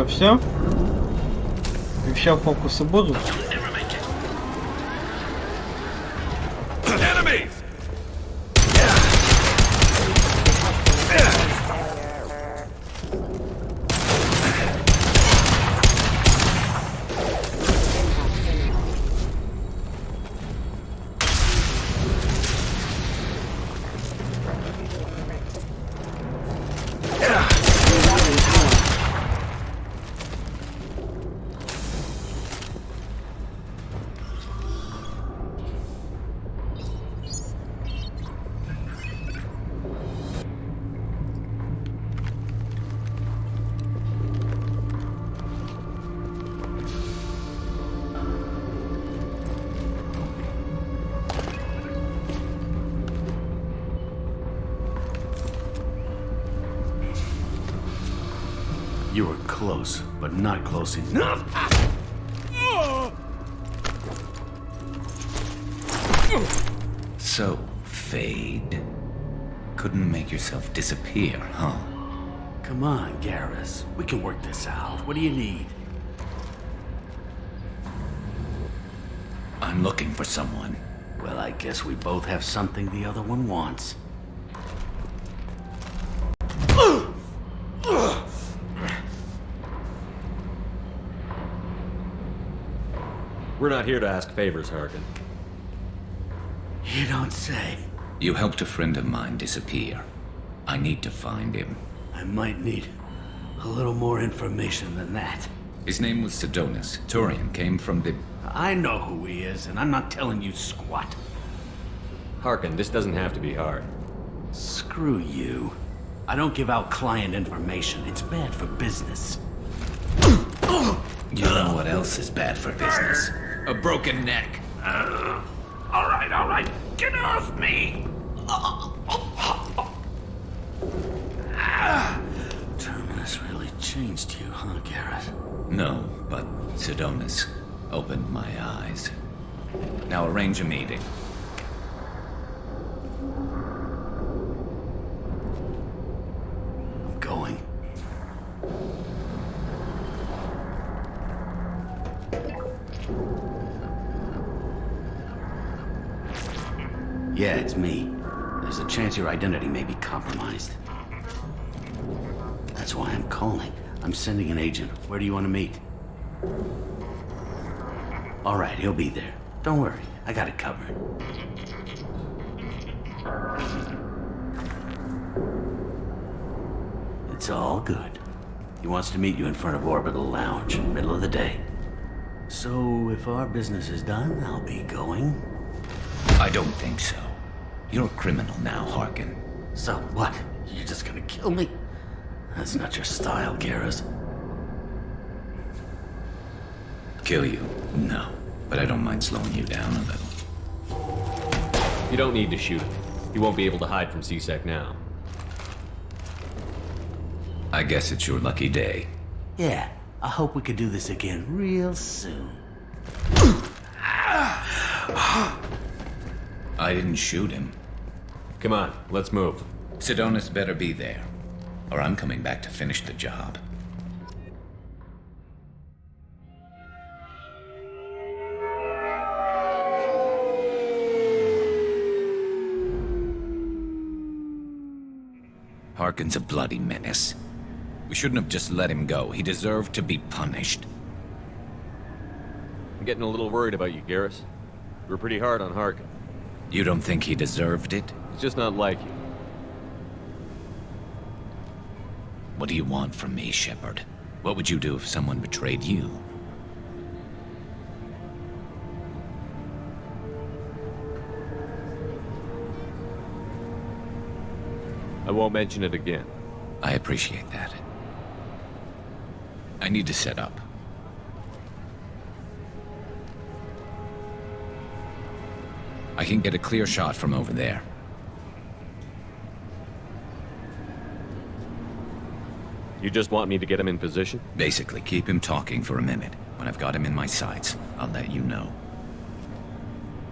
Все? Еще фокусы будут? Enemies! You were close, but not close enough. So, Fade. Couldn't make yourself disappear, huh? Come on, Garrus. We can work this out. What do you need? I'm looking for someone. Well, I guess we both have something the other one wants. We're not here to ask favors, Harkin. You don't say. You helped a friend of mine disappear. I need to find him. I might need a little more information than that. His name was Sidonis. Turian came from the... I know who he is, and I'm not telling you squat. Harkin, this doesn't have to be hard. Screw you. I don't give out client information. It's bad for business. You know what else is bad for business? A broken neck. All right. Get off me! Terminus really changed you, huh, Garrett? No, but Sidonis opened my eyes. Now arrange a meeting. I'm going. Yeah, it's me. There's a chance your identity may be compromised. That's why I'm calling. I'm sending an agent. Where do you want to meet? All right, he'll be there. Don't worry, I got it covered. It's all good. He wants to meet you in front of Orbital Lounge, middle of the day. So, if our business is done, I'll be going. I don't think so. You're a criminal now, Harkin. So what? You're just gonna kill me? That's not your style, Garrus. Kill you? No. But I don't mind slowing you down a little. You don't need to shoot him. He won't be able to hide from C-Sec now. I guess it's your lucky day. Yeah, I hope we could do this again real soon. I didn't shoot him. Come on, let's move. Sidonis better be there, or I'm coming back to finish the job. Harkin's a bloody menace. We shouldn't have just let him go. He deserved to be punished. I'm getting a little worried about you, Garrus. We're pretty hard on Harkin. You don't think he deserved it? He's just not like you. What do you want from me, Shepard? What would you do if someone betrayed you? I won't mention it again. I appreciate that. I need to set up. I can get a clear shot from over there. You just want me to get him in position? Basically, keep him talking for a minute. When I've got him in my sights, I'll let you know.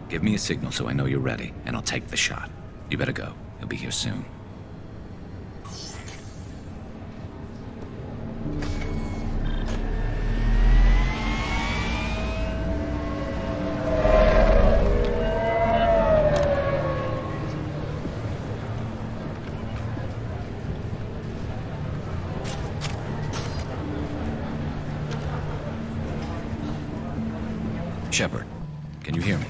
Give me a signal so I know you're ready, and I'll take the shot. You better go. He'll be here soon. Shepard, can you hear me?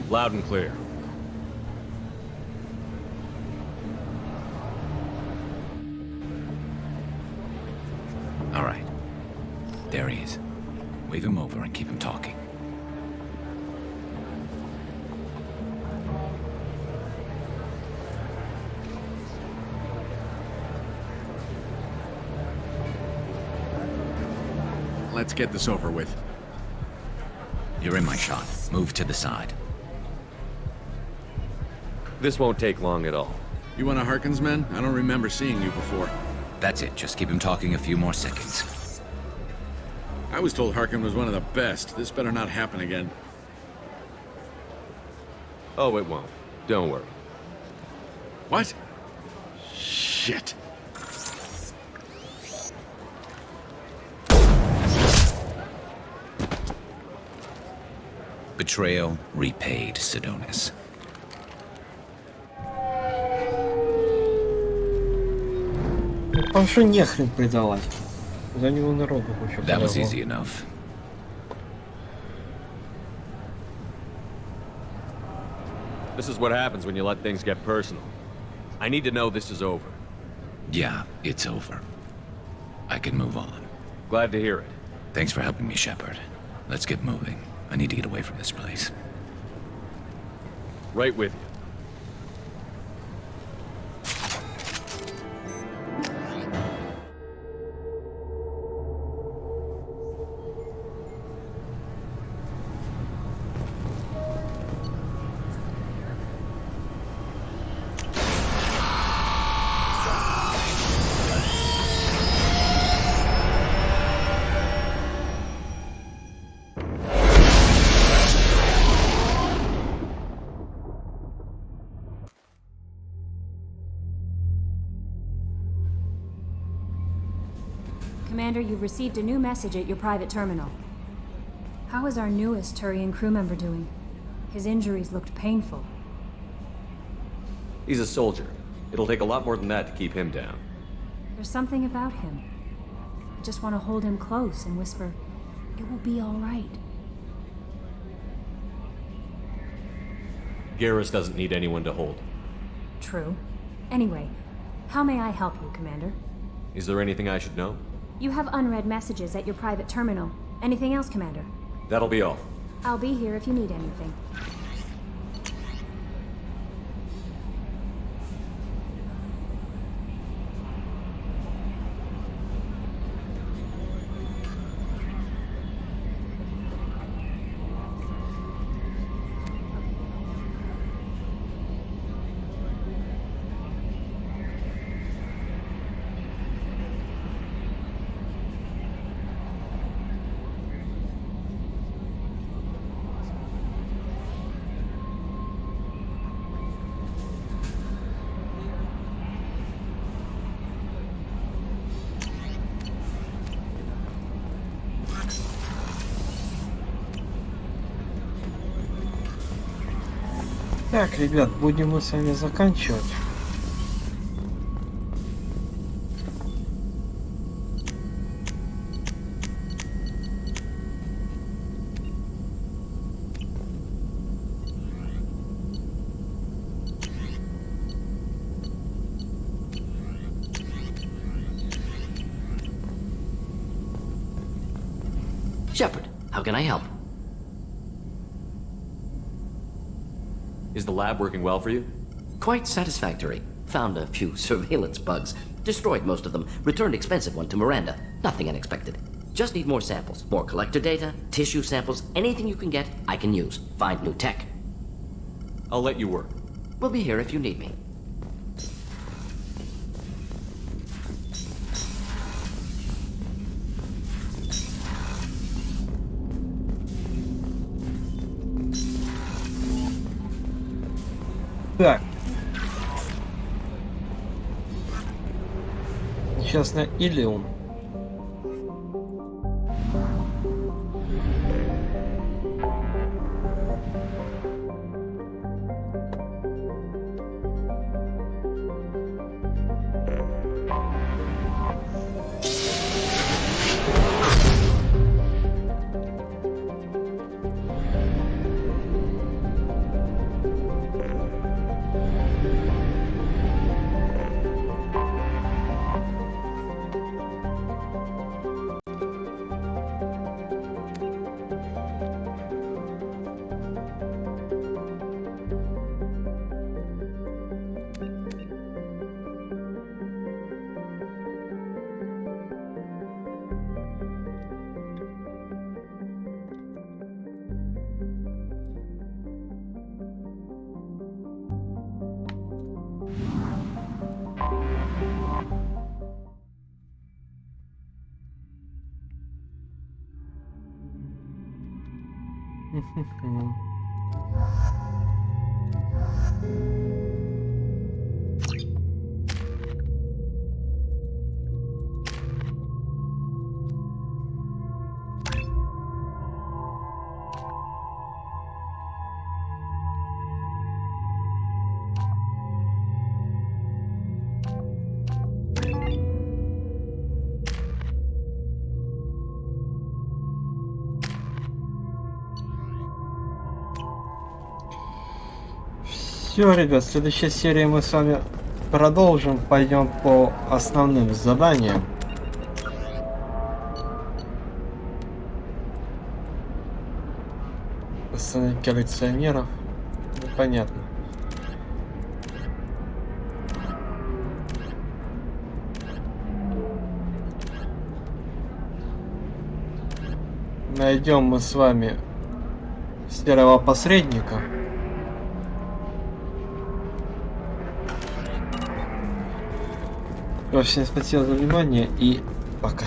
Loud and clear. All right. There he is. Wave him over and keep him talking. Let's get this over with. You're in my shot. Move to the side. This won't take long at all. You one of Harkin's men? I don't remember seeing you before. That's it. Just keep him talking a few more seconds. I was told Harkin was one of the best. This better not happen again. Oh, it won't. Don't worry. What? Shit. Betrayal repaid, Sidonis. Он что нехрен предавать? За него народу кучу. That was easy enough. This is what happens when you let things get personal. I need to know this is over. Yeah, it's over. I can move on. Glad to hear it. Thanks for helping me, Shepard. Let's get moving. I need to get away from this place. Right with you. Commander, you've received a new message at your private terminal. How is our newest Turian crew member doing? His injuries looked painful. He's a soldier. It'll take a lot more than that to keep him down. There's something about him. I just want to hold him close and whisper, "It will be all right." Garrus doesn't need anyone to hold. True. Anyway, how may I help you, Commander? Is there anything I should know? You have unread messages at your private terminal. Anything else, Commander? That'll be all. I'll be here if you need anything. Так, ребят, будем мы с вами заканчивать. Shepard, how can I help? Is the lab working well for you? Quite satisfactory. Found a few surveillance bugs. Destroyed most of them. Returned expensive one to Miranda. Nothing unexpected. Just need more samples. More collector data, tissue samples, anything you can get, I can use. Find new tech. I'll let you work. We'll be here if you need me. Так. Сейчас на Илиум. Все, ребят, в следующей серии мы с вами продолжим, пойдем по основным заданиям. Остановить коллекционеров. Непонятно. Найдем мы с вами серого посредника. Всем спасибо за внимание и пока.